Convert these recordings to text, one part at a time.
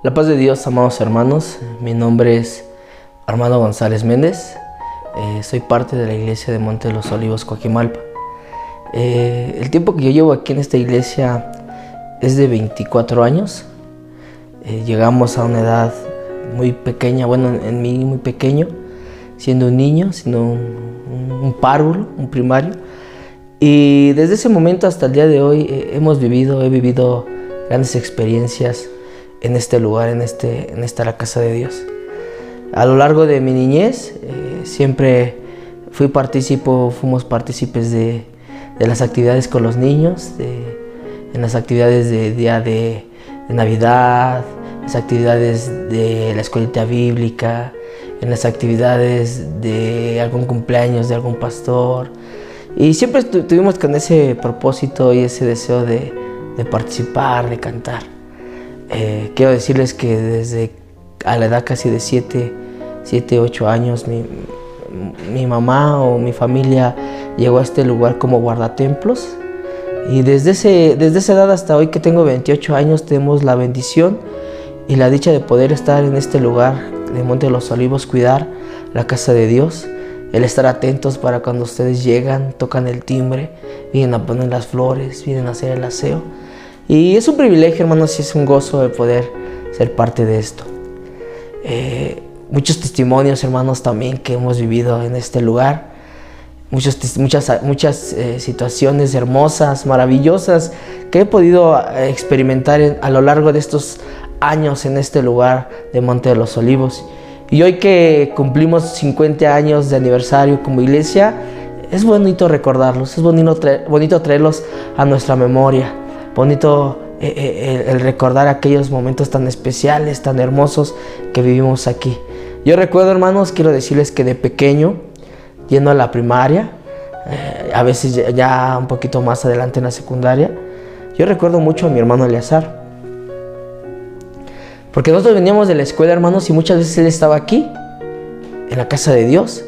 La paz de Dios, amados hermanos. Mi nombre es Armando González Méndez. Soy parte de la iglesia de Monte de los Olivos, Coajimalpa. El tiempo que yo llevo aquí en esta iglesia es de 24 años. Llegamos a una edad muy pequeña, bueno, en mí muy pequeño, siendo un niño, siendo un párvulo, un primario. Y desde ese momento hasta el día de hoy he vivido grandes experiencias en este lugar, en esta casa de Dios. A lo largo de mi niñez siempre fuimos partícipes de las actividades con los niños, en las actividades de día de Navidad, las actividades de la escuelita bíblica, en las actividades de algún cumpleaños de algún pastor. Y siempre tuvimos con ese propósito y ese deseo de participar, de cantar. Quiero decirles que desde a la edad casi de 7, 8 años, mi mamá o mi familia llegó a este lugar como guardatemplos. Y desde esa edad hasta hoy que tengo 28 años, tenemos la bendición y la dicha de poder estar en este lugar de Monte de los Olivos, cuidar la casa de Dios, el estar atentos para cuando ustedes llegan, tocan el timbre, vienen a poner las flores, vienen a hacer el aseo. Y es un privilegio, hermanos, y es un gozo el poder ser parte de esto. Muchos testimonios, hermanos, también que hemos vivido en este lugar. Muchas situaciones hermosas, maravillosas que he podido experimentar a lo largo de estos años en este lugar de Monte de los Olivos. Y hoy que cumplimos 50 años de aniversario como iglesia, es bonito recordarlos, es bonito traerlos a nuestra memoria. Bonito el recordar aquellos momentos tan especiales, tan hermosos que vivimos aquí. Yo recuerdo, hermanos, quiero decirles que de pequeño, yendo a la primaria, a veces ya un poquito más adelante en la secundaria, yo recuerdo mucho a mi hermano Eleazar. Porque nosotros veníamos de la escuela, hermanos, y muchas veces él estaba aquí, en la casa de Dios,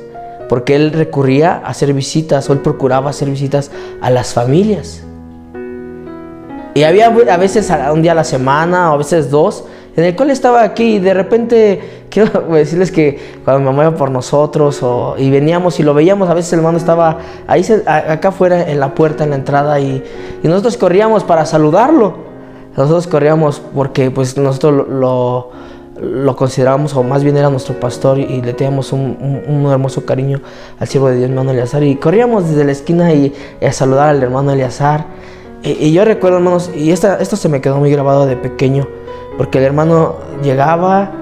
porque él recurría a hacer visitas, o él procuraba hacer visitas a las familias. Y había a veces un día a la semana, o a veces dos, en el cual estaba aquí y de repente, quiero decirles que cuando mi mamá iba por nosotros y veníamos y lo veíamos, a veces el hermano estaba ahí acá afuera en la puerta, en la entrada, y nosotros corríamos para saludarlo. Nosotros corríamos porque pues nosotros lo considerábamos, o más bien era nuestro pastor, y le teníamos un hermoso cariño al siervo de Dios, hermano Eleazar, y corríamos desde la esquina y a saludar al hermano Eleazar. Y yo recuerdo, hermanos, y esto se me quedó muy grabado de pequeño, porque el hermano llegaba,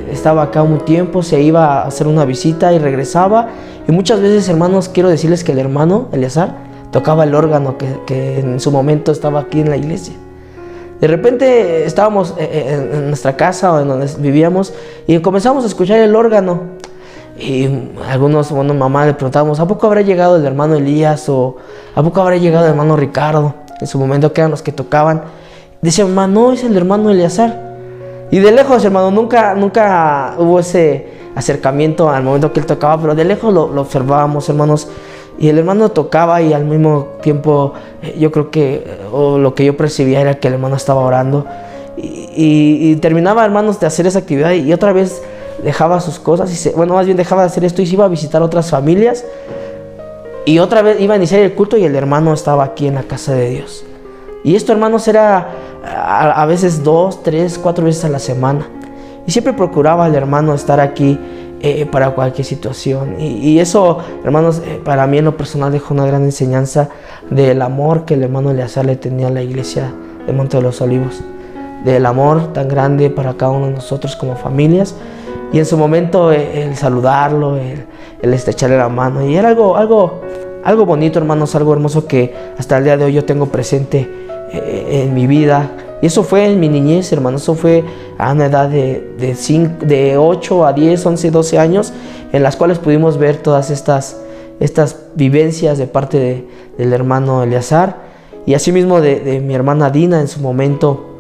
estaba acá un tiempo, se iba a hacer una visita y regresaba. Y muchas veces, hermanos, quiero decirles que el hermano Eleazar tocaba el órgano que en su momento estaba aquí en la iglesia. De repente estábamos en nuestra casa o en donde vivíamos y comenzamos a escuchar el órgano. Y mamá le preguntábamos, ¿a poco habrá llegado el hermano Elías? ¿O a poco habrá llegado el hermano Ricardo? En su momento, que eran los que tocaban. Dice mamá, no, es el hermano Eleazar. Y de lejos, hermano, nunca hubo ese acercamiento al momento que él tocaba, pero de lejos lo observábamos, hermanos. Y el hermano tocaba y al mismo tiempo yo creo que, o lo que yo percibía era que el hermano estaba orando. Y terminaba, hermanos, de hacer esa actividad y otra vez dejaba sus cosas, más bien dejaba de hacer esto y se iba a visitar otras familias. Y otra vez iba a iniciar el culto y el hermano estaba aquí en la casa de Dios. Y esto, hermanos, era a veces 2, 3, 4 veces a la semana. Y siempre procuraba el hermano estar aquí para cualquier situación. Y eso, hermanos, para mí en lo personal dejó una gran enseñanza del amor que el hermano Eleazar le tenía a la iglesia de Monte de los Olivos. Del amor tan grande para cada uno de nosotros como familias. Y en su momento el saludarlo, el estrecharle la mano. Y era algo bonito, hermanos, algo hermoso que hasta el día de hoy yo tengo presente en mi vida. Y eso fue en mi niñez, hermanos. Eso fue a una edad de 8 a 10, 11, 12 años, en las cuales pudimos ver todas estas vivencias de parte del hermano Eleazar. Y asimismo de mi hermana Dina en su momento.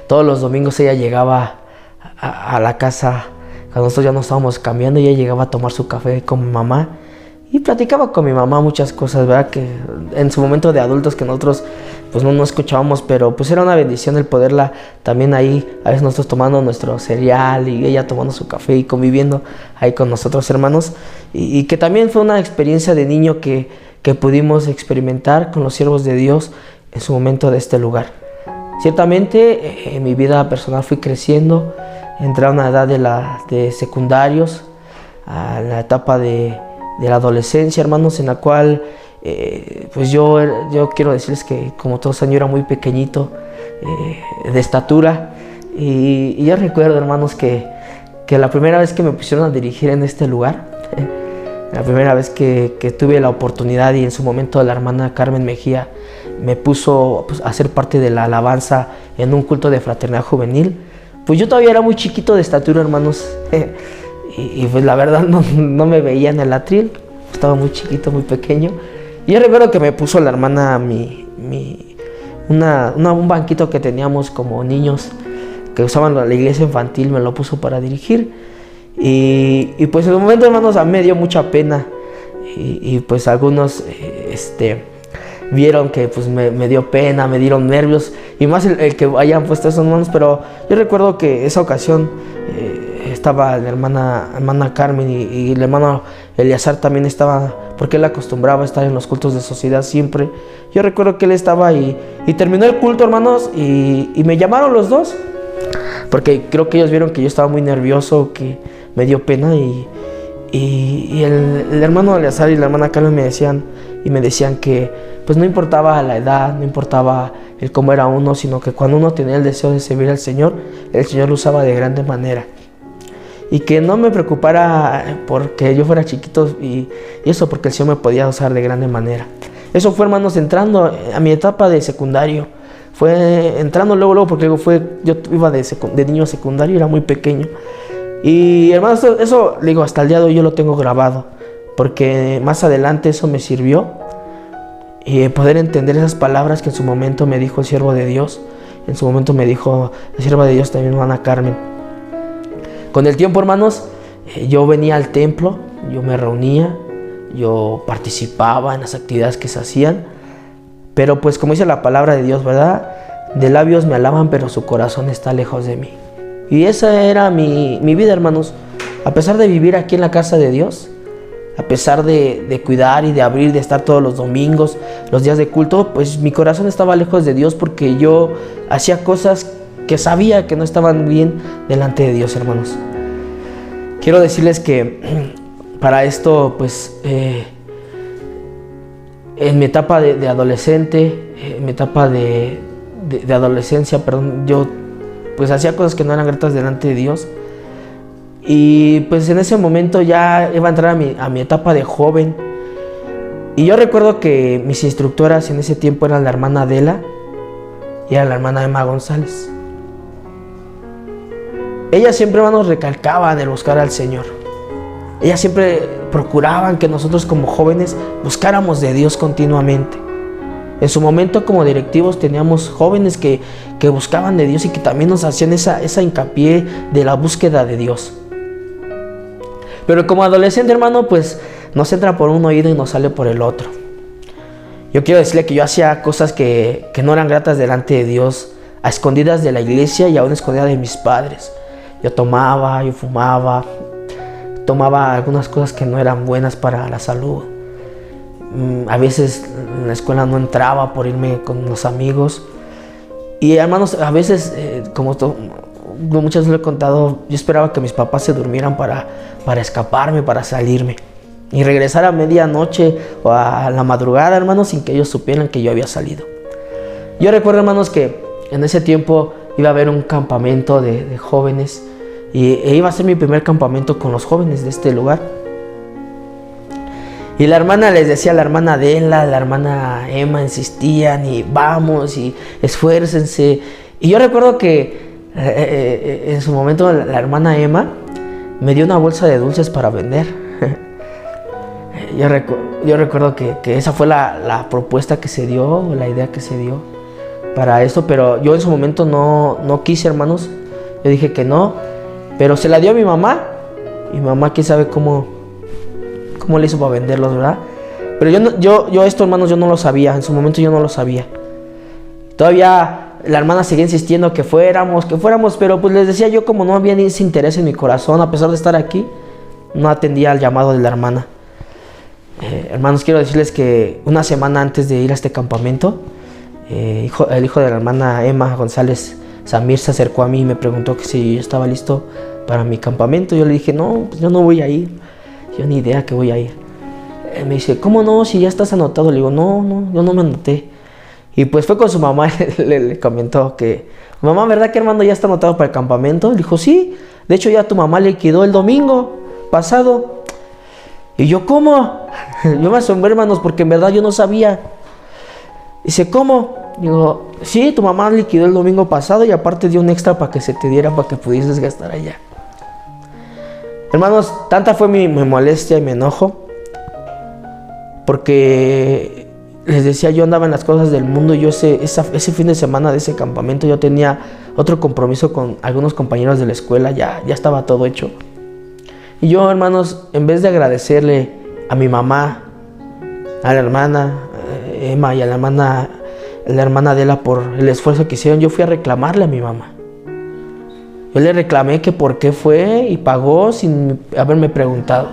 Todos los domingos ella llegaba a la casa, cuando nosotros ya nos estábamos cambiando, y ella llegaba a tomar su café con mi mamá y platicaba con mi mamá muchas cosas, ¿verdad? Que en su momento de adultos, que nosotros pues no escuchábamos, pero pues era una bendición el poderla también ahí, a veces nosotros tomando nuestro cereal y ella tomando su café y conviviendo ahí con nosotros, hermanos, y que también fue una experiencia de niño que pudimos experimentar con los siervos de Dios en su momento de este lugar. Ciertamente en mi vida personal fui creciendo, entré a una edad de secundarios, a la etapa de la adolescencia, hermanos, en la cual pues yo quiero decirles que como todos saben, yo era muy pequeñito de estatura, y yo recuerdo, hermanos, que la primera vez que me pusieron a dirigir en este lugar, la primera vez que tuve la oportunidad, y en su momento la hermana Carmen Mejía me puso pues, a ser parte de la alabanza en un culto de fraternidad juvenil, pues yo todavía era muy chiquito de estatura, hermanos, y pues la verdad no me veía en el atril, estaba muy chiquito, muy pequeño. Y yo recuerdo que me puso la hermana un banquito que teníamos como niños que usaban la iglesia infantil, me lo puso para dirigir. Y pues en el momento, hermanos, a mí me dio mucha pena. Y pues algunos vieron que pues me dio pena, me dieron nervios. Y más el que hayan puesto esos manos. Pero yo recuerdo que esa ocasión estaba la hermana Carmen y el hermano Eleazar también estaba, porque él acostumbraba a estar en los cultos de sociedad siempre. Yo recuerdo que él estaba y terminó el culto, hermanos, y me llamaron los dos, porque creo que ellos vieron que yo estaba muy nervioso, que me dio pena, y el hermano Eleazar y la hermana Carmen me decían que pues no importaba la edad, no importaba el cómo era uno, sino que cuando uno tenía el deseo de servir al Señor, el Señor lo usaba de grande manera. Y que no me preocupara porque yo fuera chiquito y eso, porque el Señor me podía usar de grande manera. Eso fue, hermanos, entrando a mi etapa de secundario. Fue entrando luego, porque yo iba de niño secundario, era muy pequeño. Y, hermanos, eso, digo, hasta el día de hoy yo lo tengo grabado, porque más adelante eso me sirvió. Y poder entender esas palabras que en su momento me dijo el siervo de Dios. En su momento me dijo la sierva de Dios también, hermana Carmen. Con el tiempo, hermanos, yo venía al templo, yo me reunía, yo participaba en las actividades que se hacían, pero pues como dice la palabra de Dios, ¿verdad? De labios me alaban, pero su corazón está lejos de mí. Y esa era mi vida, hermanos. A pesar de vivir aquí en la casa de Dios, a pesar de cuidar y de abrir, de estar todos los domingos, los días de culto, pues mi corazón estaba lejos de Dios, porque yo hacía cosas que sabía que no estaban bien delante de Dios, hermanos. Quiero decirles que para esto, pues, en mi etapa de adolescente, en mi etapa de adolescencia, perdón, yo pues hacía cosas que no eran gratas delante de Dios. Y pues en ese momento ya iba a entrar a mi etapa de joven. Y yo recuerdo que mis instructoras en ese tiempo eran la hermana Adela y era la hermana Emma González. Ellas siempre, hermanos, recalcaban el buscar al Señor. Ellas siempre procuraban que nosotros como jóvenes buscáramos de Dios continuamente. En su momento como directivos teníamos jóvenes que buscaban de Dios y que también nos hacían esa hincapié de la búsqueda de Dios. Pero como adolescente, hermano, pues nos entra por un oído y nos sale por el otro. Yo quiero decirle que yo hacía cosas que no eran gratas delante de Dios, a escondidas de la iglesia y aún escondidas de mis padres. Yo tomaba, yo fumaba, tomaba algunas cosas que no eran buenas para la salud. A veces en la escuela no entraba por irme con los amigos. Y, hermanos, a veces, muchas veces lo he contado, yo esperaba que mis papás se durmieran para escaparme, para salirme. Y regresar a medianoche o a la madrugada, hermanos, sin que ellos supieran que yo había salido. Yo recuerdo, hermanos, que en ese tiempo iba a haber un campamento de jóvenes. E iba a ser mi primer campamento con los jóvenes de este lugar. Y la hermana les decía, la hermana Adela, la hermana Emma insistían y vamos y esfuércense. Y yo recuerdo que en su momento la hermana Emma me dio una bolsa de dulces para vender. Yo recuerdo que esa fue la propuesta que se dio, la idea que se dio para esto. Pero yo en su momento no quise, hermanos. Yo dije que no. Pero se la dio a mi mamá. Y mi mamá, quién sabe cómo le hizo para venderlos, ¿verdad? Pero yo esto, hermanos, yo no lo sabía. En su momento yo no lo sabía. Todavía la hermana seguía insistiendo que fuéramos, pero pues les decía yo, como no había ni ese interés en mi corazón, a pesar de estar aquí, no atendía al llamado de la hermana. Hermanos, quiero decirles que una semana antes de ir a este campamento, el hijo de la hermana Emma González Samir se acercó a mí y me preguntó que si yo estaba listo para mi campamento. Yo le dije, no, pues yo no voy a ir, yo ni idea que voy a ir. Me dice, ¿cómo no? Si ya estás anotado. Le digo, no, yo no me anoté. Y pues fue con su mamá y le comentó que, mamá, ¿verdad que Armando ya está anotado para el campamento? Le dijo, sí, de hecho ya tu mamá liquidó el domingo pasado. Y yo, ¿cómo? Yo me asombré, hermanos, porque en verdad yo no sabía. Dice, ¿cómo? Digo, sí, tu mamá liquidó el domingo pasado y aparte dio un extra para que se te diera, para que pudieses gastar allá. Hermanos, tanta fue mi molestia y mi enojo, porque les decía, yo andaba en las cosas del mundo. Y yo ese fin de semana de ese campamento yo tenía otro compromiso con algunos compañeros de la escuela. Ya estaba todo hecho. Y yo, hermanos, en vez de agradecerle a mi mamá, a la hermana Emma y a la hermana Adela por el esfuerzo que hicieron, yo fui a reclamarle a mi mamá. Yo le reclamé que por qué fue y pagó sin haberme preguntado.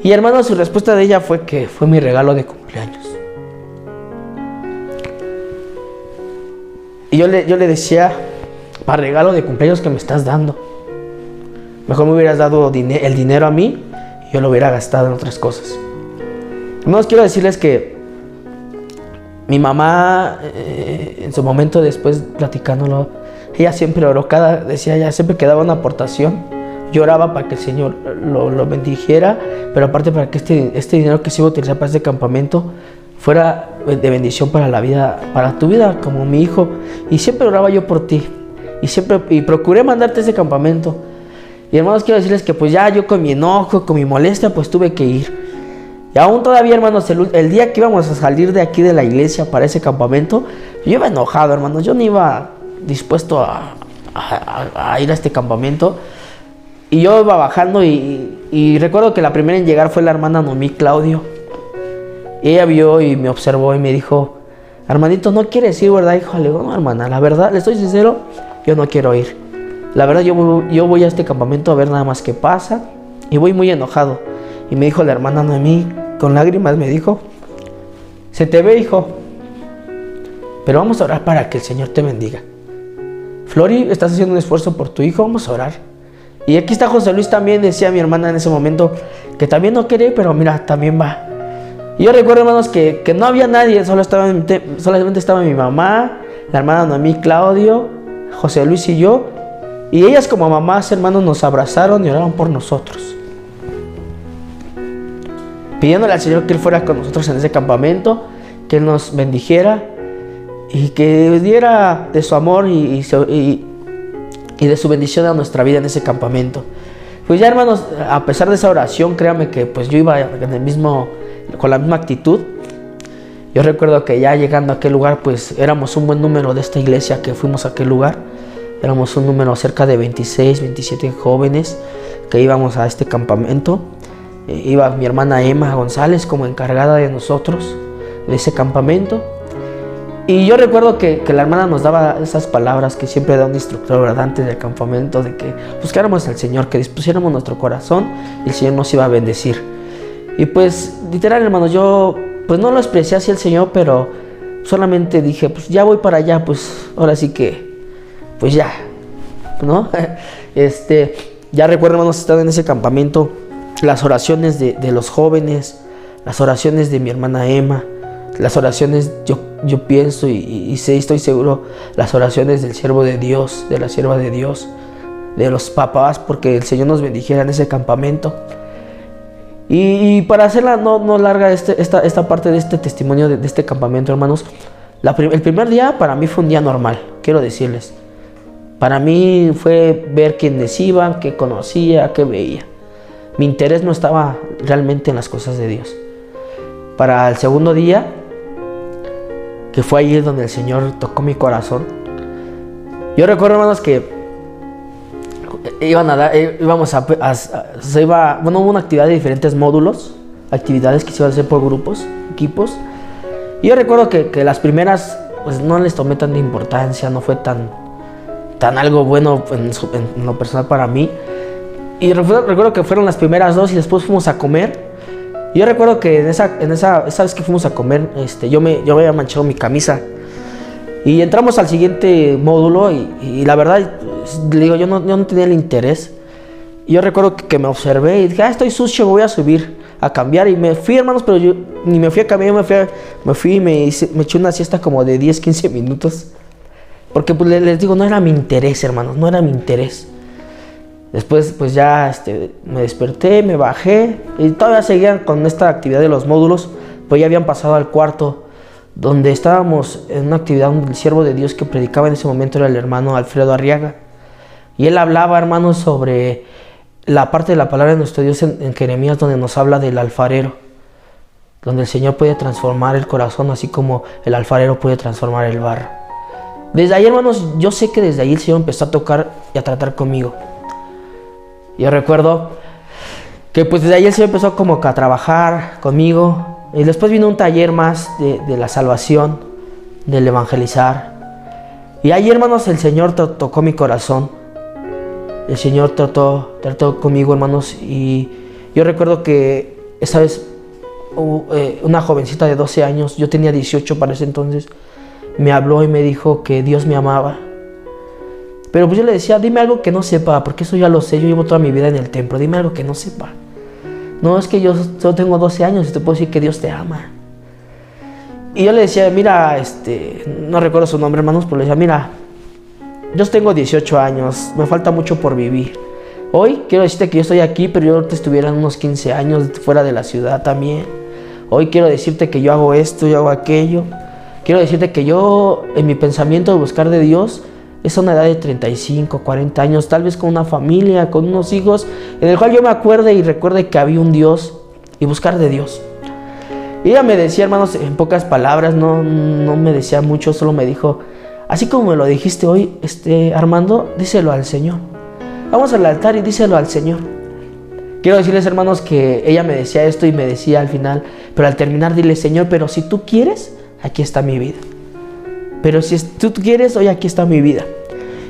Y, hermanos, su respuesta de ella fue que fue mi regalo de cumpleaños. Y yo le decía, para regalo de cumpleaños que me estás dando, mejor me hubieras dado el dinero a mí y yo lo hubiera gastado en otras cosas. Hermanos, quiero decirles que mi mamá, en su momento después platicándolo, ella siempre oró, decía ella, siempre que daba una aportación, lloraba para que el Señor lo bendijera, pero aparte para que este dinero que se iba a utilizar para este campamento fuera de bendición para la vida, para tu vida como mi hijo. Y siempre oraba yo por ti y procuré mandarte a ese campamento. Y, hermanos, quiero decirles que pues ya yo con mi enojo, con mi molestia, pues tuve que ir. Y aún todavía, hermanos, el día que íbamos a salir de aquí de la iglesia para ese campamento, yo iba enojado, hermanos. Yo no iba dispuesto a ir a este campamento. Y yo iba bajando y recuerdo que la primera en llegar fue la hermana Noemí Claudio. Y ella vio y me observó y me dijo, hermanito, ¿no quieres ir, verdad, hijo? Le digo, no, hermana, la verdad, le estoy sincero, yo no quiero ir. La verdad, yo voy a este campamento a ver nada más qué pasa. Y voy muy enojado. Y me dijo la hermana Noemí, con lágrimas me dijo, se te ve, hijo, pero vamos a orar para que el Señor te bendiga. Flori, estás haciendo un esfuerzo por tu hijo, vamos a orar. Y aquí está José Luis también, decía mi hermana en ese momento, que también no quiere, pero mira, también va. Y yo recuerdo, hermanos, que no había nadie, solamente estaba mi mamá, la hermana Noemí Claudio, José Luis y yo. Y ellas como mamás, hermanos, nos abrazaron y oraron por nosotros, pidiéndole al Señor que Él fuera con nosotros en ese campamento, que Él nos bendijera y que diera de su amor y de su bendición a nuestra vida en ese campamento. Pues ya, hermanos, a pesar de esa oración, créanme que pues yo iba con la misma actitud. Yo recuerdo que ya llegando a aquel lugar, pues éramos un buen número de esta iglesia que fuimos a aquel lugar. Éramos un número cerca de 26, 27 jóvenes que íbamos a este campamento. Iba mi hermana Emma González como encargada de nosotros, de ese campamento. Y yo recuerdo que la hermana nos daba esas palabras que siempre da un instructor, ¿verdad?, antes del campamento, de que buscáramos al Señor, que dispusiéramos nuestro corazón y el Señor nos iba a bendecir. Y pues, literal, hermanos, yo pues no lo expresé hacia el Señor, pero solamente dije, pues ya voy para allá, pues ahora sí que, pues ya, ¿no? Ya recuerdo, hermanos, estar en ese campamento, las oraciones de los jóvenes, las oraciones de mi hermana Emma, las oraciones, yo pienso y sé, estoy seguro, las oraciones del siervo de Dios, de la sierva de Dios, de los papás, porque el Señor nos bendijera en ese campamento. Y para hacerla no larga esta parte de este testimonio de este campamento, hermanos, el primer día para mí fue un día normal, quiero decirles. Para mí fue ver quiénes iban, qué conocía, qué veía. Mi interés no estaba realmente en las cosas de Dios. Para el segundo día, que fue ahí donde el Señor tocó mi corazón, yo recuerdo, hermanos, que hubo una actividad de diferentes módulos, actividades que se iban a hacer por grupos, equipos. Y yo recuerdo que las primeras pues no les tomé tanta importancia, no fue tan algo bueno en lo personal para mí. Y recuerdo que fueron las primeras 2 y después fuimos a comer. Y yo recuerdo que esa vez que fuimos a comer, yo había manchado mi camisa. Y entramos al siguiente módulo y la verdad, le digo, yo no tenía el interés. Y yo recuerdo que me observé y dije, estoy sucio, me voy a subir a cambiar. Y me fui, hermanos, pero yo ni me fui a cambiar, me fui y me eché una siesta como de 10, 15 minutos. Porque pues les digo, no era mi interés, hermanos, no era mi interés. Después pues ya me desperté, me bajé y todavía seguían con esta actividad de los módulos, pues ya habían pasado al cuarto donde estábamos en una actividad donde el siervo de Dios que predicaba en ese momento era el hermano Alfredo Arriaga. Y él hablaba, hermanos, sobre la parte de la palabra de nuestro Dios en Jeremías, donde nos habla del alfarero, donde el Señor puede transformar el corazón así como el alfarero puede transformar el barro. Desde ahí, hermanos, yo sé que desde ahí el Señor empezó a tocar y a tratar conmigo. Yo recuerdo que pues desde ahí el Señor empezó como que a trabajar conmigo. Y después vino un taller más de la salvación, del evangelizar. Y ahí, hermanos, el Señor tocó mi corazón. El Señor trató conmigo, hermanos. Y yo recuerdo que esa vez una jovencita de 12 años, yo tenía 18 para ese entonces, me habló y me dijo que Dios me amaba. Pero pues yo le decía, dime algo que no sepa, porque eso ya lo sé, yo llevo toda mi vida en el templo, dime algo que no sepa. No, es que yo solo tengo 12 años y te puedo decir que Dios te ama. Y yo le decía, mira, no recuerdo su nombre, hermanos, pero le decía, mira, yo tengo 18 años, me falta mucho por vivir. Hoy quiero decirte que yo estoy aquí, pero yo te estuviera unos 15 años fuera de la ciudad también. Hoy quiero decirte que yo hago esto, yo hago aquello. Quiero decirte que yo, en mi pensamiento de buscar de Dios, es a una edad de 35, 40 años, tal vez con una familia, con unos hijos, en el cual yo me acuerde y recuerde que había un Dios y buscar de Dios. Y ella me decía, hermanos, en pocas palabras, no me decía mucho, solo me dijo, así como me lo dijiste hoy, Armando, díselo al Señor. Vamos al altar y díselo al Señor. Quiero decirles, hermanos, que ella me decía esto y me decía al final, pero al terminar, dile, Señor, pero si tú quieres, aquí está mi vida. Pero si tú quieres, hoy aquí está mi vida.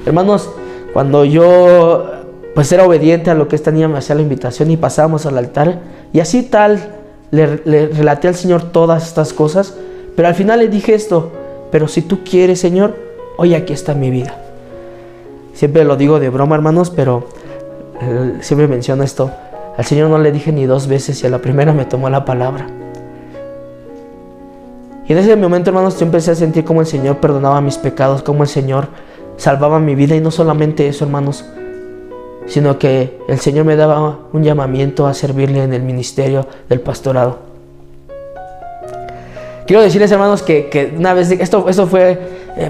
Hermanos, cuando yo pues era obediente a lo que esta niña me hacía la invitación y pasábamos al altar, y así tal, le relaté al Señor todas estas cosas, pero al final le dije esto, pero si tú quieres, Señor, hoy aquí está mi vida. Siempre lo digo de broma, hermanos, pero siempre menciono esto. Al Señor no le dije ni 2 veces y a la primera me tomó la palabra. Y en ese momento, hermanos, yo empecé a sentir cómo el Señor perdonaba mis pecados, cómo el Señor salvaba mi vida. Y no solamente eso, hermanos, sino que el Señor me daba un llamamiento a servirle en el ministerio del pastorado. Quiero decirles, hermanos, que una vez, esto fue,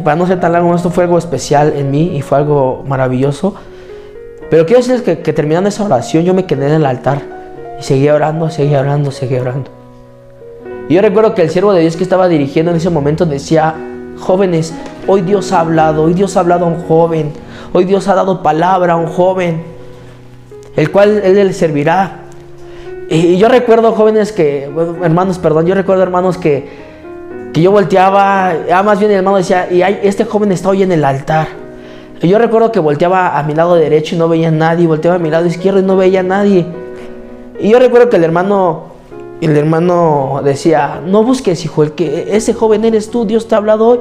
para no ser tan largo, esto fue algo especial en mí y fue algo maravilloso. Pero quiero decirles que terminando esa oración, yo me quedé en el altar y seguía orando. Y yo recuerdo que el siervo de Dios que estaba dirigiendo en ese momento decía, jóvenes, hoy Dios ha hablado a un joven, hoy Dios ha dado palabra a un joven, el cual Él le servirá. Y yo recuerdo, jóvenes, hermanos, que yo volteaba, más bien el hermano decía, y este joven está hoy en el altar. Y yo recuerdo que volteaba a mi lado derecho y no veía a nadie, volteaba a mi lado izquierdo y no veía a nadie. Y yo recuerdo que el hermano decía, no busques, hijo, ese joven eres tú, Dios te ha hablado hoy.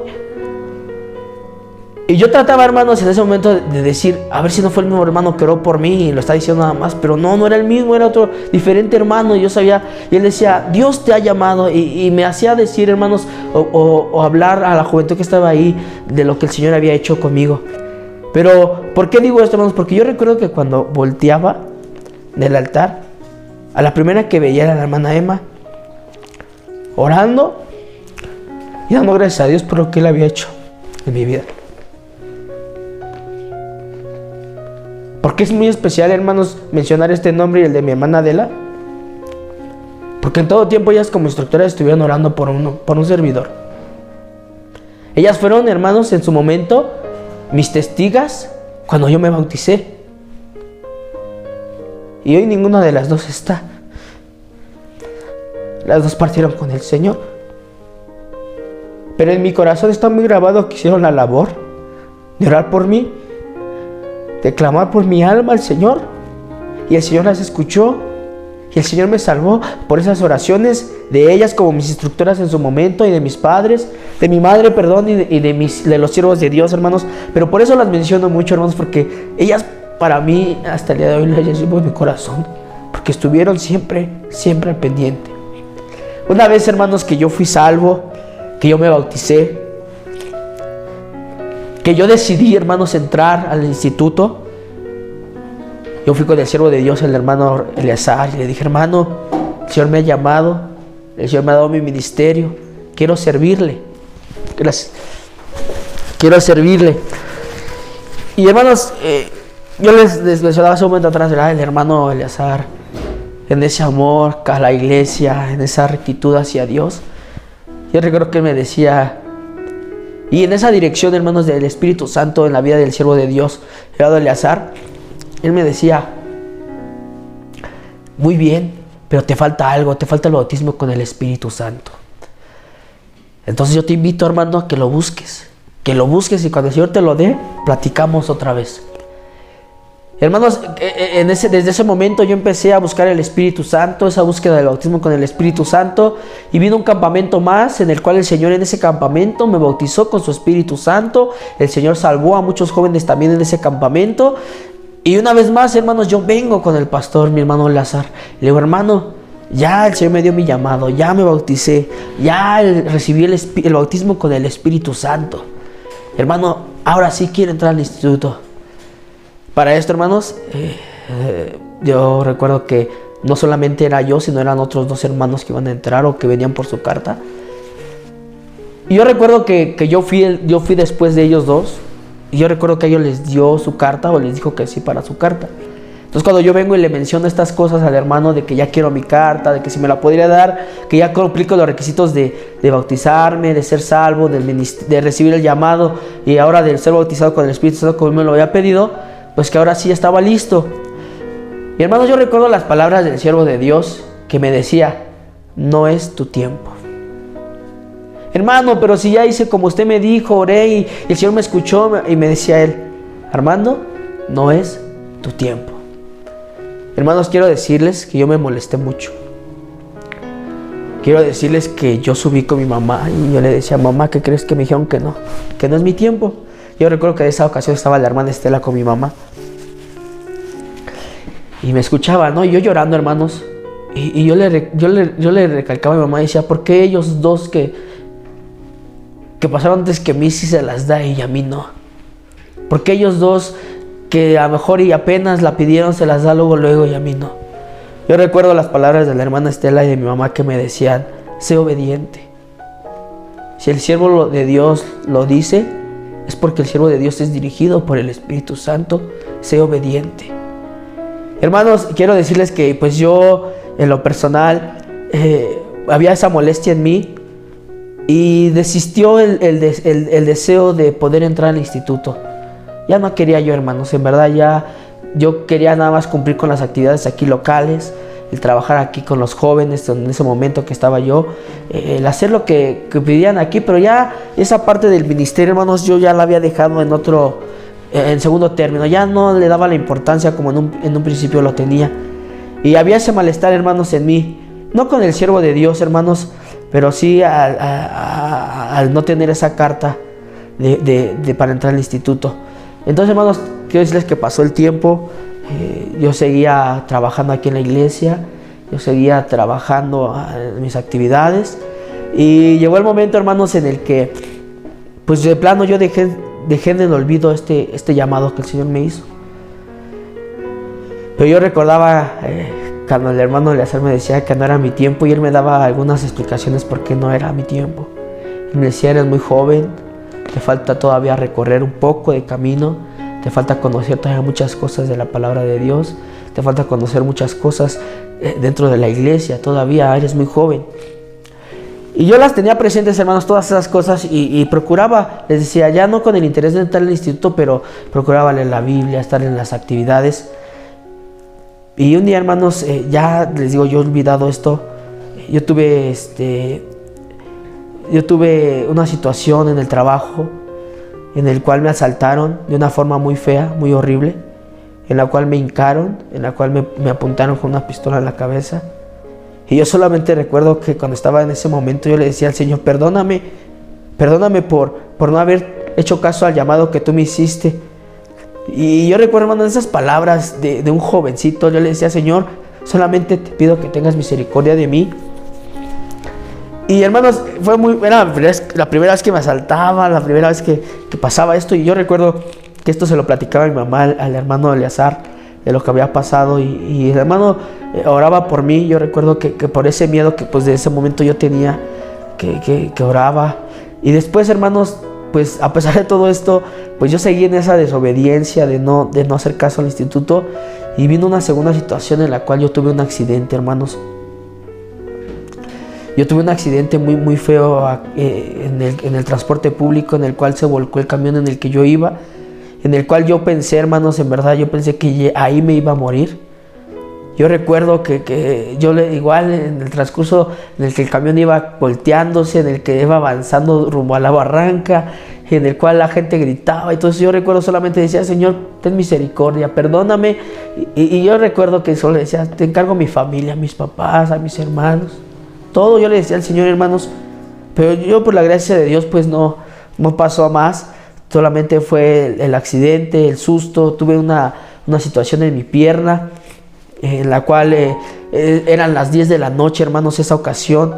Y yo trataba, hermanos, en ese momento de decir, a ver si no fue el mismo hermano que oró por mí y lo está diciendo nada más, pero no era el mismo, era otro diferente hermano. Y yo sabía, y él decía, Dios te ha llamado, y me hacía decir, hermanos, o hablar a la juventud que estaba ahí de lo que el Señor había hecho conmigo. Pero, ¿por qué digo esto, hermanos? Porque yo recuerdo que cuando volteaba del altar, a la primera que veía era la hermana Emma, orando y dando gracias a Dios por lo que Él había hecho en mi vida. Porque es muy especial, hermanos, mencionar este nombre y el de mi hermana Adela. Porque en todo tiempo ellas como instructoras estuvieron orando por un servidor. Ellas fueron, hermanos, en su momento, mis testigas cuando yo me bauticé. Y hoy ninguna de las dos está. Las dos partieron con el Señor. Pero en mi corazón está muy grabado que hicieron la labor de orar por mí, de clamar por mi alma al Señor. Y el Señor las escuchó. Y el Señor me salvó por esas oraciones de ellas como mis instructoras en su momento, y de mis padres, de mi madre, perdón, y de los siervos de Dios, hermanos. Pero por eso las menciono mucho, hermanos, porque ellas para mí hasta el día de hoy las llevo en mi corazón, porque estuvieron siempre al pendiente. Una vez, hermanos, que yo fui salvo, que yo me bauticé, que yo decidí, hermanos, entrar al instituto, yo fui con el siervo de Dios, el hermano Eleazar, y le dije: hermano, el Señor me ha llamado, el Señor me ha dado mi ministerio, quiero servirle. Quiero servirle. Y hermanos, yo les mencionaba hace un momento atrás, ¿verdad? El hermano Eleazar, en ese amor a la iglesia, en esa rectitud hacia Dios. Yo recuerdo que él me decía, y en esa dirección, hermanos, del Espíritu Santo en la vida del siervo de Dios, el hermano Eleazar, él me decía: muy bien, pero te falta algo, te falta el bautismo con el Espíritu Santo. Entonces yo te invito, hermano, a que lo busques, y cuando el Señor te lo dé, platicamos otra vez. Hermanos, desde ese momento yo empecé a buscar el Espíritu Santo, esa búsqueda del bautismo con el Espíritu Santo, y vino un campamento más en el cual el Señor en ese campamento me bautizó con su Espíritu Santo. El Señor salvó a muchos jóvenes también en ese campamento. Y una vez más, hermanos, yo vengo con el pastor, mi hermano Lázaro. Le digo: hermano, ya el Señor me dio mi llamado, ya me bauticé, ya recibí el bautismo con el Espíritu Santo. Hermano, ahora sí quiero entrar al instituto. Para esto, hermanos, yo recuerdo que no solamente era yo, sino eran otros 2 hermanos que iban a entrar o que venían por su carta. Y yo recuerdo que yo fui después de ellos 2. Y yo recuerdo que a ellos les dio su carta, o les dijo que sí para su carta. Entonces cuando yo vengo y le menciono estas cosas al hermano, de que ya quiero mi carta, de que si me la podría dar, que ya cumplico los requisitos de bautizarme, de ser salvo, de recibir el llamado, y ahora de ser bautizado con el Espíritu Santo como me lo había pedido, pues que ahora sí estaba listo. Y hermanos, yo recuerdo las palabras del siervo de Dios que me decía: no es tu tiempo. Hermano, pero si ya hice como usted me dijo, oré y el Señor me escuchó, y me decía él: Armando, no es tu tiempo. Hermanos, quiero decirles que yo me molesté mucho. Quiero decirles que yo subí con mi mamá y yo le decía: mamá, ¿qué crees? Que me dijeron que no es mi tiempo. Yo recuerdo que en esa ocasión estaba la hermana Estela con mi mamá y me escuchaba, ¿no? Y yo llorando, hermanos, y yo le recalcaba a mi mamá y decía: ¿por qué ellos 2 que pasaron antes que a mí sí se las da y a mí no? ¿Por qué ellos 2 que a lo mejor y apenas la pidieron se las da luego y a mí no? Yo recuerdo las palabras de la hermana Estela y de mi mamá que me decían: sé obediente. Si el siervo de Dios lo dice, es porque el siervo de Dios es dirigido por el Espíritu Santo. Sé obediente. Hermanos, quiero decirles que pues yo en lo personal había esa molestia en mí, y desistió el deseo de poder entrar al instituto. Ya no quería yo, hermanos, en verdad ya yo quería nada más cumplir con las actividades aquí locales, el trabajar aquí con los jóvenes en ese momento que estaba yo, el hacer lo que pedían aquí, pero ya esa parte del ministerio, hermanos, yo ya la había dejado en segundo término, ya no le daba la importancia como en un principio lo tenía. Y había ese malestar, hermanos, en mí, no con el siervo de Dios, hermanos, pero sí al no tener esa carta para entrar al instituto. Entonces, hermanos, quiero decirles que pasó el tiempo, yo seguía trabajando aquí en la iglesia, yo seguía trabajando en mis actividades, y llegó el momento, hermanos, en el que pues de plano yo dejé en el olvido este llamado que el Señor me hizo. Pero yo recordaba cuando el hermano Eleazar me decía que no era mi tiempo, y él me daba algunas explicaciones por qué no era mi tiempo. Él me decía: eres muy joven, te falta todavía recorrer un poco de camino, te falta conocer todavía muchas cosas de la palabra de Dios, te falta conocer muchas cosas dentro de la iglesia, todavía eres muy joven. Y yo las tenía presentes, hermanos, todas esas cosas, y procuraba, les decía, ya no con el interés de entrar al instituto, pero procuraba leer la Biblia, estar en las actividades. Y un día, hermanos, ya les digo, yo he olvidado esto. Yo tuve yo tuve una situación en el trabajo en el cual me asaltaron de una forma muy fea, muy horrible, en la cual me hincaron, en la cual me apuntaron con una pistola en la cabeza. Y yo solamente recuerdo que cuando estaba en ese momento yo le decía al Señor, perdóname por no haber hecho caso al llamado que tú me hiciste. Y yo recuerdo, hermano, esas palabras de un jovencito. Yo le decía, Señor, solamente te pido que tengas misericordia de mí. Y hermanos, era la primera vez que me asaltaba, la primera vez que pasaba esto. Y yo recuerdo que esto se lo platicaba mi mamá al hermano Eleazar, de lo que había pasado. Y el hermano oraba por mí. Yo recuerdo que por ese miedo que pues de ese momento yo tenía, que oraba. Y después, hermanos, pues a pesar de todo esto, pues yo seguí en esa desobediencia de no hacer caso al instituto. Y vino una segunda situación en la cual yo tuve un accidente, hermanos. Yo tuve un accidente muy feo en el transporte público, en el cual se volcó el camión en el que yo iba, en el cual yo pensé, hermanos, en verdad yo pensé que ahí me iba a morir. Yo recuerdo que yo igual en el transcurso en el que el camión iba volteándose, en el que iba avanzando rumbo a la barranca, en el cual la gente gritaba. Entonces yo recuerdo solamente decía, Señor, ten misericordia, perdóname. Y yo recuerdo que solo decía, te encargo a mi familia, a mis papás, a mis hermanos. Todo yo le decía al Señor, hermanos, pero yo por la gracia de Dios pues no pasó a más. Solamente fue el accidente, el susto. Tuve una situación en mi pierna en la cual eran las 10 de la noche, hermanos, esa ocasión.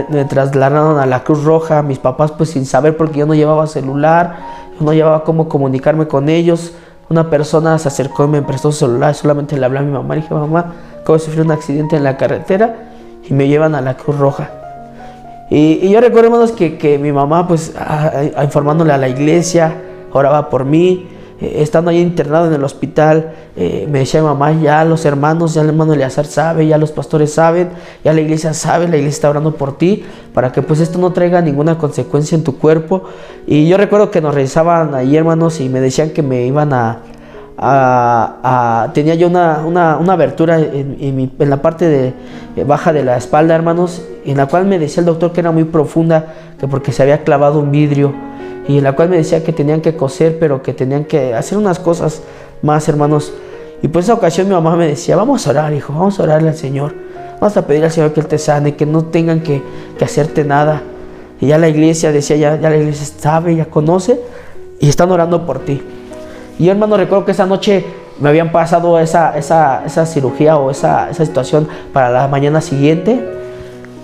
Me trasladaron a la Cruz Roja, mis papás pues sin saber, porque yo no llevaba celular, yo no llevaba cómo comunicarme con ellos. Una persona se acercó y me prestó su celular, solamente le hablé a mi mamá. Le dije, mamá, acabo de sufrir un accidente en la carretera, y me llevan a la Cruz Roja. Y yo recuerdo, hermanos, que mi mamá, pues, informándole a la iglesia, oraba por mí. Estando ahí internado en el hospital, me decía mi mamá, ya los hermanos, ya el hermano Eleazar sabe, ya los pastores saben, ya la iglesia sabe, la iglesia está orando por ti, para que pues esto no traiga ninguna consecuencia en tu cuerpo. Y yo recuerdo que nos revisaban ahí, hermanos, y me decían que me iban tenía yo una abertura en la parte baja de la espalda, hermanos, en la cual me decía el doctor que era muy profunda, que porque se había clavado un vidrio, y en la cual me decía que tenían que coser, pero que tenían que hacer unas cosas más, hermanos. Y pues esa ocasión mi mamá me decía, vamos a orar, hijo, vamos a orarle al Señor, vamos a pedir al Señor que Él te sane, que no tengan que hacerte nada. Y ya la iglesia decía, ya la iglesia sabe, ya conoce, y están orando por ti. Y yo, hermano, recuerdo que esa noche me habían pasado esa cirugía o esa situación para la mañana siguiente.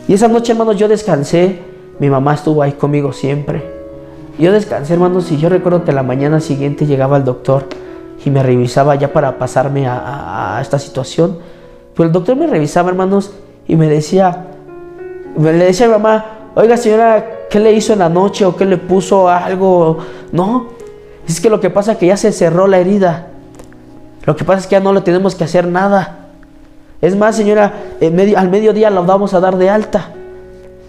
Y esa noche, hermanos, yo descansé. Mi mamá estuvo ahí conmigo siempre. Yo descansé, hermanos, y yo recuerdo que la mañana siguiente llegaba el doctor y me revisaba ya para pasarme a esta situación. Pero el doctor me revisaba, hermanos, y le decía a mi mamá, oiga, señora, ¿qué le hizo en la noche o qué le puso algo? No, es que lo que pasa es que ya se cerró la herida. Lo que pasa es que ya no le tenemos que hacer nada. Es más, señora, al mediodía la vamos a dar de alta.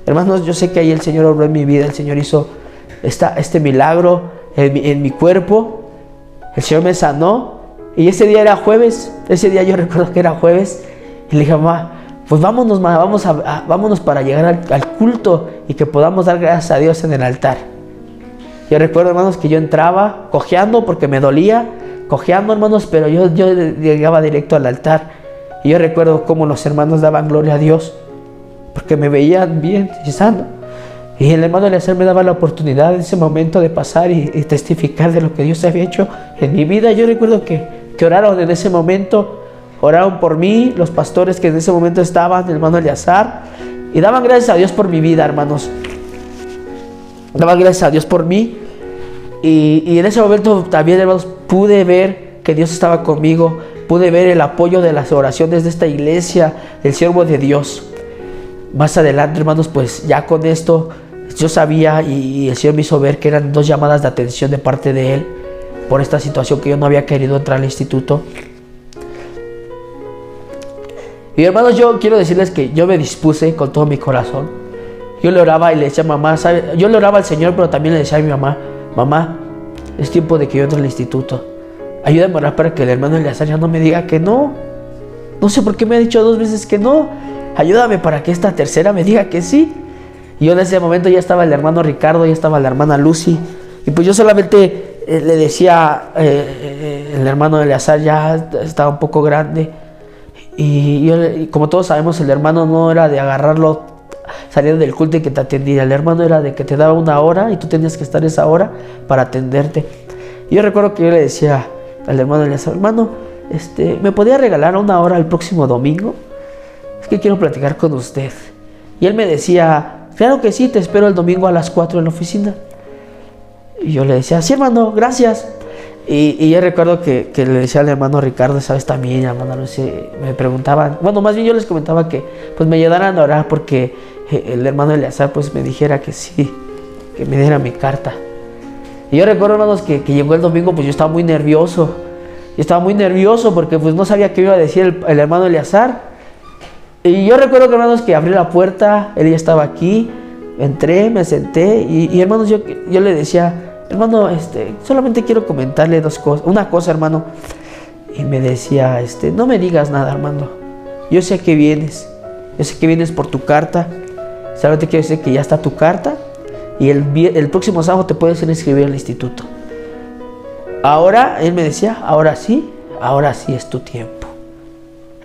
Hermanos, yo sé que ahí el Señor obró en mi vida, el Señor hizo este milagro en mi cuerpo. El Señor me sanó. Y ese día era jueves. Ese día yo recuerdo que era jueves. Y le dije, mamá, pues vámonos para llegar al culto y que podamos dar gracias a Dios en el altar. Yo recuerdo, hermanos, que yo entraba cojeando porque me dolía, hermanos, pero yo llegaba directo al altar. Y yo recuerdo cómo los hermanos daban gloria a Dios porque me veían bien y sano. Y el hermano Eleazar me daba la oportunidad en ese momento de pasar y testificar de lo que Dios había hecho en mi vida. Yo recuerdo que oraron en ese momento, oraron por mí, los pastores que en ese momento estaban, el hermano Eleazar, y daban gracias a Dios por mi vida, hermanos. Daban gracias a Dios por mí. Y en ese momento también, hermanos, pude ver que Dios estaba conmigo. Pude ver el apoyo de las oraciones de esta iglesia, del siervo de Dios. Más adelante, hermanos, pues ya con esto yo sabía y el Señor me hizo ver que eran 2 llamadas de atención de parte de Él por esta situación que yo no había querido entrar al instituto. Y hermanos, yo quiero decirles que yo me dispuse con todo mi corazón. Yo le oraba y le decía a mamá, ¿sabe? Yo le oraba al Señor, pero también le decía a mi mamá, mamá, es tiempo de que yo entre al instituto. Ayúdame a orar para que el hermano Eleazar ya no me diga que no. No sé por qué me ha dicho 2 veces que no. Ayúdame para que esta tercera me diga que sí. Y yo en ese momento ya estaba el hermano Ricardo, ya estaba la hermana Lucy. Y pues yo solamente le decía, el hermano Eleazar ya estaba un poco grande. Y como todos sabemos, el hermano no era de agarrarlo saliendo del culto y que te atendiera. El hermano era de que te daba una hora y tú tenías que estar esa hora para atenderte. Y yo recuerdo que yo le decía al hermano Eleazar, hermano, ¿me podía regalar una hora el próximo domingo? Es que quiero platicar con usted. Y él me decía, claro que sí, te espero el domingo a las 4 en la oficina. Y yo le decía, sí, hermano, gracias. Y yo recuerdo que le decía al hermano Ricardo, sabes también, hermano Lucy, me preguntaban, bueno, más bien yo les comentaba que pues me ayudaran a orar porque el hermano Eleazar pues me dijera que sí, que me diera mi carta. Y yo recuerdo, hermanos, que llegó el domingo, pues yo estaba muy nervioso. Yo estaba muy nervioso porque pues no sabía qué iba a decir el hermano Eleazar. Y yo recuerdo, hermanos, que abrí la puerta, él ya estaba aquí, entré, me senté y hermanos, yo le decía, hermano, solamente quiero comentarle una cosa, hermano. Y me decía, no me digas nada, hermano. Yo sé que vienes por tu carta. Solamente quiero decir que ya está tu carta y el próximo sábado te puedes inscribir al instituto. Ahora, él me decía, ahora sí es tu tiempo.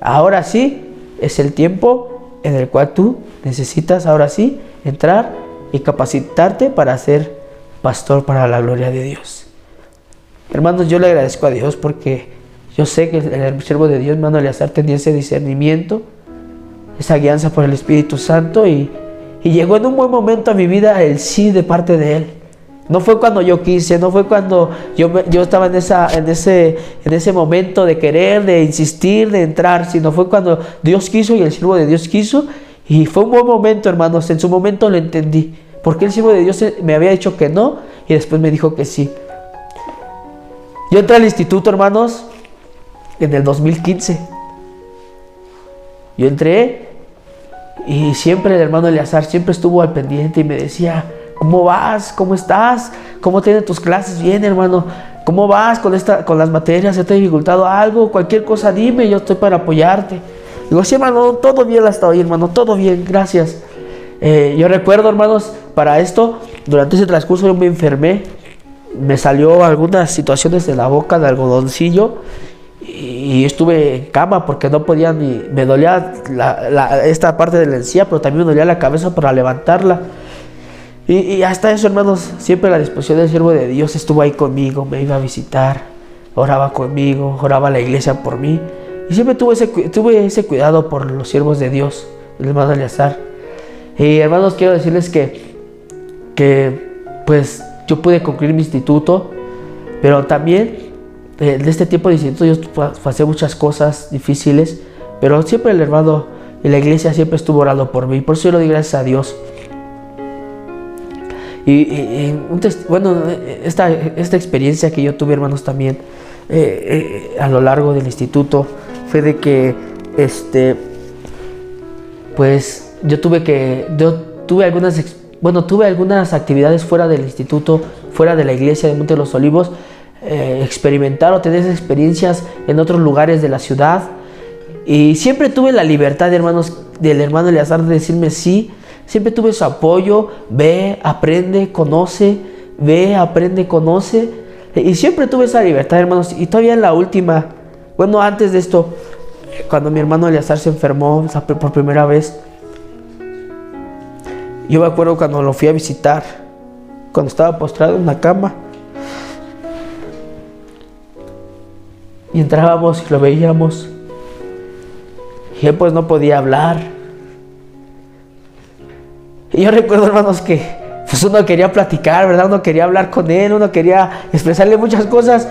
Ahora sí es el tiempo en el cual tú necesitas, ahora sí, entrar y capacitarte para ser pastor para la gloria de Dios. Hermanos, yo le agradezco a Dios porque yo sé que el siervo de Dios, hermano Eleazar, tenía ese discernimiento, esa guianza por el Espíritu Santo y llegó en un buen momento a mi vida el sí de parte de Él. No fue cuando yo quise, no fue cuando yo estaba en ese momento de querer, de insistir, de entrar, sino fue cuando Dios quiso y el siervo de Dios quiso. Y fue un buen momento, hermanos. En su momento lo entendí. Porque el siervo de Dios me había dicho que no y después me dijo que sí. Yo entré al instituto, hermanos, en el 2015. Yo entré y siempre el hermano Eleazar siempre estuvo al pendiente y me decía, ¿cómo vas? ¿Cómo estás? ¿Cómo tienen tus clases? Bien, hermano. ¿Cómo vas con las materias? ¿Se te ha dificultado algo? Cualquier cosa dime, yo estoy para apoyarte. Digo, sí, hermano, todo bien hasta hoy, hermano, todo bien, gracias. Yo recuerdo, hermanos, para esto, durante ese transcurso yo me enfermé. Me salió algunas situaciones de la boca de algodoncillo y estuve en cama porque no podía ni... Me dolía esta parte de la encía, pero también me dolía la cabeza para levantarla. Y hasta eso, hermanos, siempre la disposición del siervo de Dios estuvo ahí conmigo, me iba a visitar, oraba conmigo, oraba a la iglesia por mí. Y siempre tuve ese cuidado por los siervos de Dios, el hermano Eleazar. Y hermanos, quiero decirles que pues yo pude concluir mi instituto, pero también de este tiempo de instituto yo pasé muchas cosas difíciles, pero siempre el hermano y la iglesia siempre estuvo orando por mí, por eso yo le doy gracias a Dios. Bueno, esta experiencia que yo tuve, hermanos, también a lo largo del instituto fue de que pues yo tuve algunas actividades fuera del instituto, fuera de la iglesia de Monte de los Olivos, experimentar o tener experiencias en otros lugares de la ciudad, y siempre tuve la libertad, hermanos, del hermano Eleazar de decirme sí. Siempre tuve su apoyo, ve, aprende, conoce, ve, aprende, conoce. Y siempre tuve esa libertad, hermanos. Y todavía en la última, bueno, antes de esto, cuando mi hermano Eleazar se enfermó por primera vez, yo me acuerdo cuando lo fui a visitar, cuando estaba postrado en una cama. Y entrábamos y lo veíamos. Y él pues no podía hablar. Y yo recuerdo, hermanos, que pues uno quería platicar, ¿verdad? Uno quería hablar con él, uno quería expresarle muchas cosas.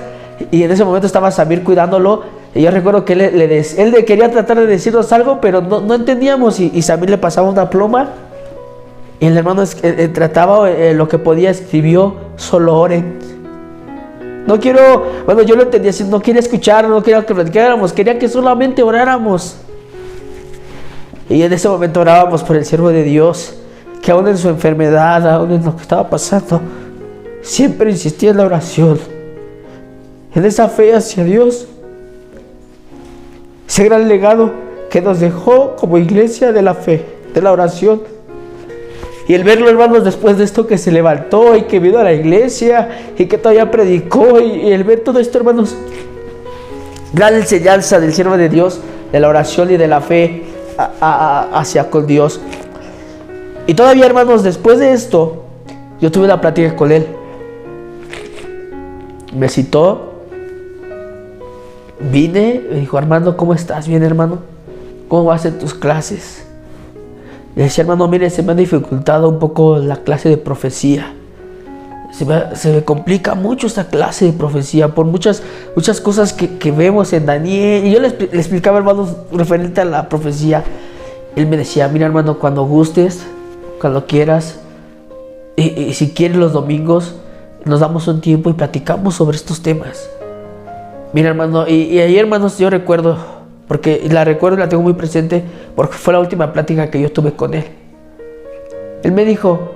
Y en ese momento estaba Samir cuidándolo. Y yo recuerdo que él quería tratar de decirnos algo, pero no entendíamos. Y Samir le pasaba una pluma. Y el hermano trataba lo que podía, escribió, solo oren. Yo lo entendía así, no quería escuchar, no quería que platicáramos, quería que solamente oráramos. Y en ese momento orábamos por el siervo de Dios, que aún en su enfermedad, aún en lo que estaba pasando, siempre insistía en la oración, en esa fe hacia Dios, ese gran legado que nos dejó como iglesia de la fe, de la oración. Y el verlo, hermanos, después de esto que se levantó y que vino a la iglesia y que todavía predicó, y el ver todo esto, hermanos, gran enseñanza del siervo de Dios, de la oración y de la fe hacia con Dios. Y todavía, hermanos, después de esto, yo tuve una plática con él. Me citó, vine, me dijo: Armando, ¿cómo estás? Bien, hermano. ¿Cómo vas en tus clases? Le decía: hermano, mire, se me ha dificultado un poco la clase de profecía. Se me complica mucho esta clase de profecía por muchas cosas que vemos en Daniel. Y yo le explicaba, hermanos, referente a la profecía. Él me decía: mira, hermano, cuando gustes, cuando quieras, y si quieres los domingos, nos damos un tiempo y platicamos sobre estos temas. Mira, hermano, y ayer, hermanos, yo recuerdo, porque la recuerdo y la tengo muy presente, porque fue la última plática que yo tuve con él. Él me dijo: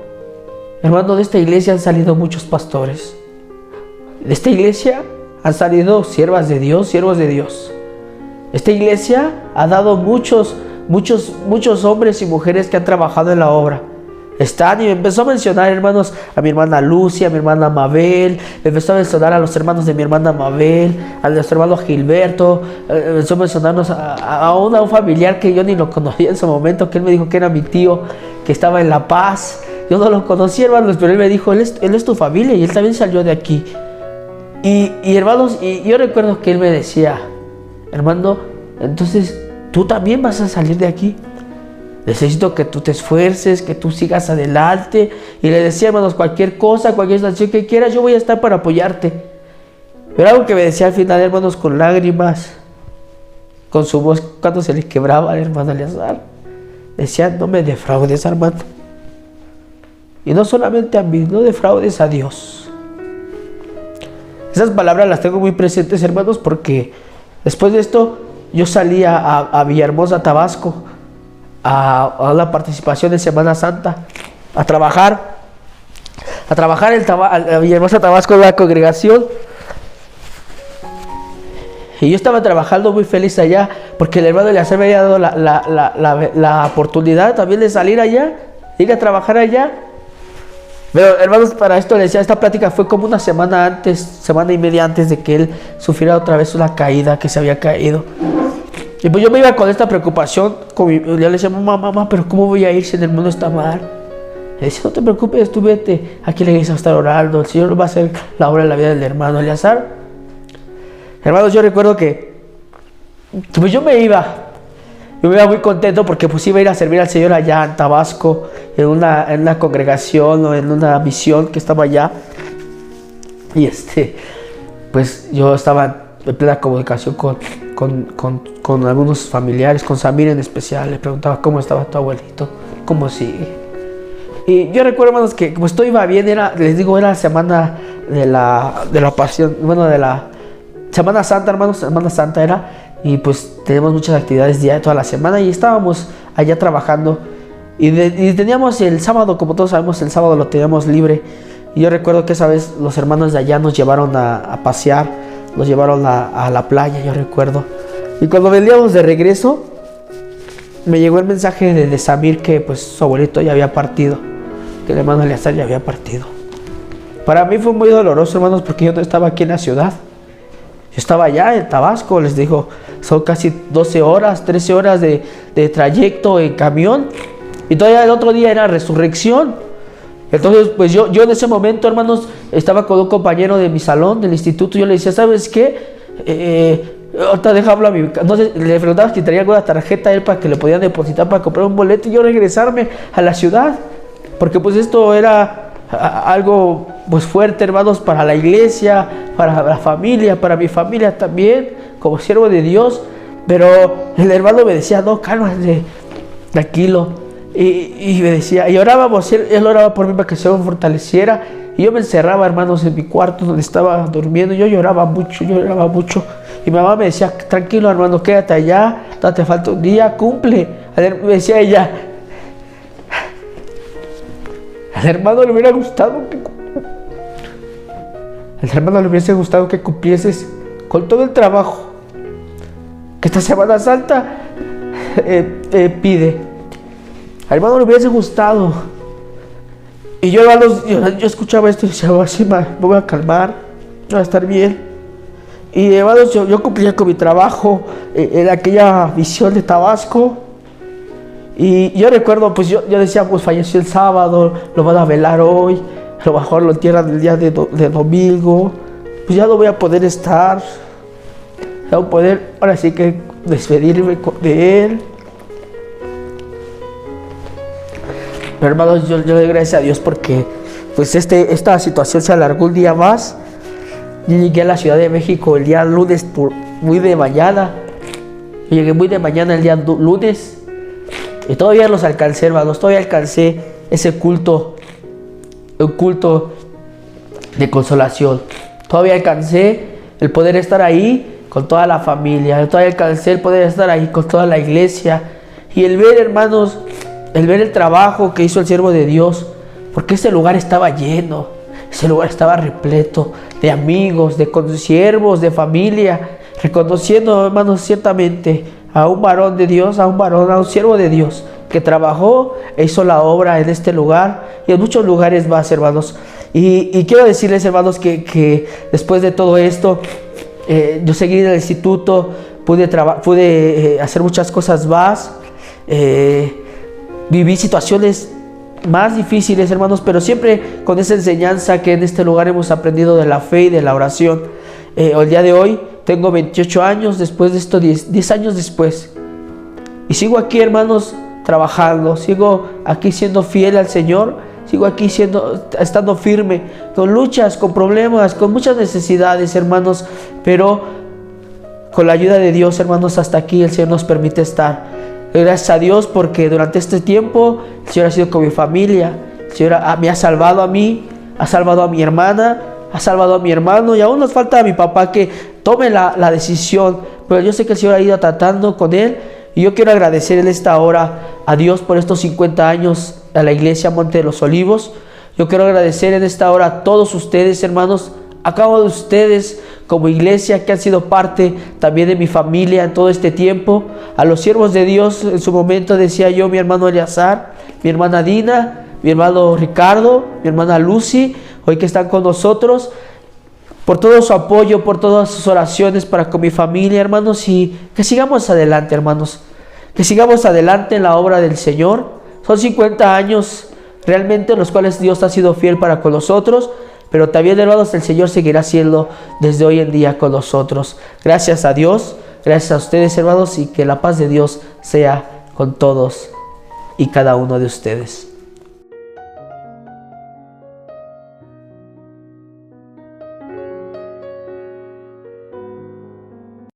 hermano, de esta iglesia han salido muchos pastores. De esta iglesia han salido siervas de Dios, siervos de Dios. Esta iglesia ha dado muchos hombres y mujeres que han trabajado en la obra. Y me empezó a mencionar, hermanos, a mi hermana Lucia, a mi hermana Mabel, me empezó a mencionar a los hermanos de mi hermana Mabel, a nuestro hermano Gilberto, empezó a mencionarnos a un familiar que yo ni lo conocía en su momento, que él me dijo que era mi tío, que estaba en La Paz. Yo no lo conocía, hermanos, pero él me dijo: él es tu familia, y él también salió de aquí. Y hermanos, y yo recuerdo que él me decía: hermano, entonces tú también vas a salir de aquí. Necesito que tú te esfuerces, que tú sigas adelante. Y le decía: hermanos, cualquier cosa, cualquier situación que quieras, yo voy a estar para apoyarte. Pero algo que me decía al final, hermanos, con lágrimas, con su voz cuando se le quebraba al hermano Eleazar, decía: no me defraudes, hermano. Y no solamente a mí, no defraudes a Dios. Esas palabras las tengo muy presentes, hermanos, porque después de esto yo salí a Villahermosa, Tabasco, a la participación de Semana Santa, a trabajar a Villahermosa, Tabasco, en la congregación. Y yo estaba trabajando muy feliz allá, porque el hermano Eleazar me había dado la oportunidad también de salir allá, de ir a trabajar allá. Pero, hermanos, para esto les decía, esta plática fue como una semana y media antes de que él sufriera otra vez una caída, que se había caído. Y pues yo me iba con esta preocupación, yo le decía: mamá, pero ¿cómo voy a ir si en el mundo está mal? Le decía: no te preocupes, tú vete, aquí la iglesia va a estar orando, el Señor va a hacer la obra en la vida del hermano Eleazar. Hermanos, yo recuerdo que pues yo me iba muy contento, porque pues iba a ir a servir al Señor allá en Tabasco, en una congregación o en una misión que estaba allá. Y pues yo estaba en plena comunicación con algunos familiares, con Samir en especial. Le preguntaba cómo estaba tu abuelito, cómo sigue. Y yo recuerdo, hermanos, que pues todo iba bien. Era la semana de la pasión, bueno, de la Semana Santa, hermanos, Semana Santa era. Y pues tenemos muchas actividades ya toda la semana, y estábamos allá trabajando. Y teníamos el sábado, como todos sabemos, el sábado lo teníamos libre. Y yo recuerdo que esa vez los hermanos de allá nos llevaron a pasear, nos llevaron a la playa, yo recuerdo. Y cuando veníamos de regreso, me llegó el mensaje de Samir que pues su abuelito ya había partido, que el hermano Eleazar ya había partido. Para mí fue muy doloroso, hermanos, porque yo no estaba aquí en la ciudad. Yo estaba allá en Tabasco, les digo, son casi 12 horas, 13 horas de trayecto en camión. Y todavía el otro día era resurrección. Entonces, pues yo en ese momento, hermanos, estaba con un compañero de mi salón, del instituto. Yo le decía: ¿sabes qué? Ahorita déjalo a mi... No sé, le preguntaba si traía alguna tarjeta a él para que le podían depositar para comprar un boleto y yo regresarme a la ciudad. Porque pues esto era algo pues fuerte, hermanos, para la iglesia, para la familia, para mi familia también, como siervo de Dios. Pero el hermano me decía: no, cálmate, tranquilo. Y me decía, y orábamos, él oraba por mí para que se me fortaleciera. Y yo me encerraba, hermanos, en mi cuarto donde estaba durmiendo. Yo lloraba mucho. Y mi mamá me decía: tranquilo, hermano, quédate allá, no te falta un día, cumple. Me decía ella, al hermano le hubiera gustado que cumplieses con todo el trabajo que esta Semana Santa pide. Al hermano le hubiese gustado Y yo, hermanos, yo escuchaba esto y decía, así me voy a calmar, voy a estar bien. Y hermanos, yo cumplía con mi trabajo en aquella visión de Tabasco. Y yo recuerdo, pues yo decía, pues falleció el sábado, lo van a velar hoy, a lo mejor lo entierran el día de domingo, pues ya no voy a poder estar, ya voy a poder, ahora sí que despedirme de él. Pero hermanos, yo le doy gracias a Dios porque pues esta situación se alargó un día más. Yo llegué a la Ciudad de México el día lunes muy de mañana. Yo llegué muy de mañana el día lunes. Y todavía los alcancé, hermanos. Todavía alcancé ese culto. Un culto de consolación. Todavía alcancé el poder estar ahí con toda la familia. Todavía alcancé el poder estar ahí con toda la iglesia. Y el ver, hermanos, el ver el trabajo que hizo el siervo de Dios. Porque ese lugar estaba lleno. Ese lugar estaba repleto de amigos, de consiervos, de familia. Reconociendo, hermanos, ciertamente a un varón de Dios, a un siervo de Dios que trabajó e hizo la obra en este lugar y en muchos lugares más, hermanos. Y quiero decirles, hermanos, que después de todo esto, yo seguí en el instituto, pude hacer muchas cosas más, viví situaciones más difíciles, hermanos, pero siempre con esa enseñanza que en este lugar hemos aprendido de la fe y de la oración. El día de hoy tengo 28 años, después de esto 10 años después. Y sigo aquí, hermanos, trabajando, sigo aquí siendo fiel al Señor, sigo aquí estando firme, con luchas, con problemas, con muchas necesidades, hermanos, pero con la ayuda de Dios, hermanos, hasta aquí el Señor nos permite estar. Gracias a Dios porque durante este tiempo el Señor ha sido con mi familia, el Señor me ha salvado a mí, ha salvado a mi hermana, ha salvado a mi hermano y aún nos falta a mi papá que tome la decisión, pero yo sé que el Señor ha ido tratando con él y yo quiero agradecer en esta hora a Dios por estos 50 años a la iglesia Monte de los Olivos. Yo quiero agradecer en esta hora a todos ustedes, hermanos, a cada uno de ustedes como iglesia que han sido parte también de mi familia en todo este tiempo, a los siervos de Dios en su momento, decía yo, mi hermano Eleazar, mi hermana Dina, mi hermano Ricardo, mi hermana Lucy, hoy que están con nosotros, por todo su apoyo, por todas sus oraciones para con mi familia, hermanos, y que sigamos adelante, hermanos, que sigamos adelante en la obra del Señor. Son 50 años realmente en los cuales Dios ha sido fiel para con nosotros, pero también, hermanos, el Señor seguirá siendo desde hoy en día con nosotros. Gracias a Dios, gracias a ustedes, hermanos, y que la paz de Dios sea con todos y cada uno de ustedes.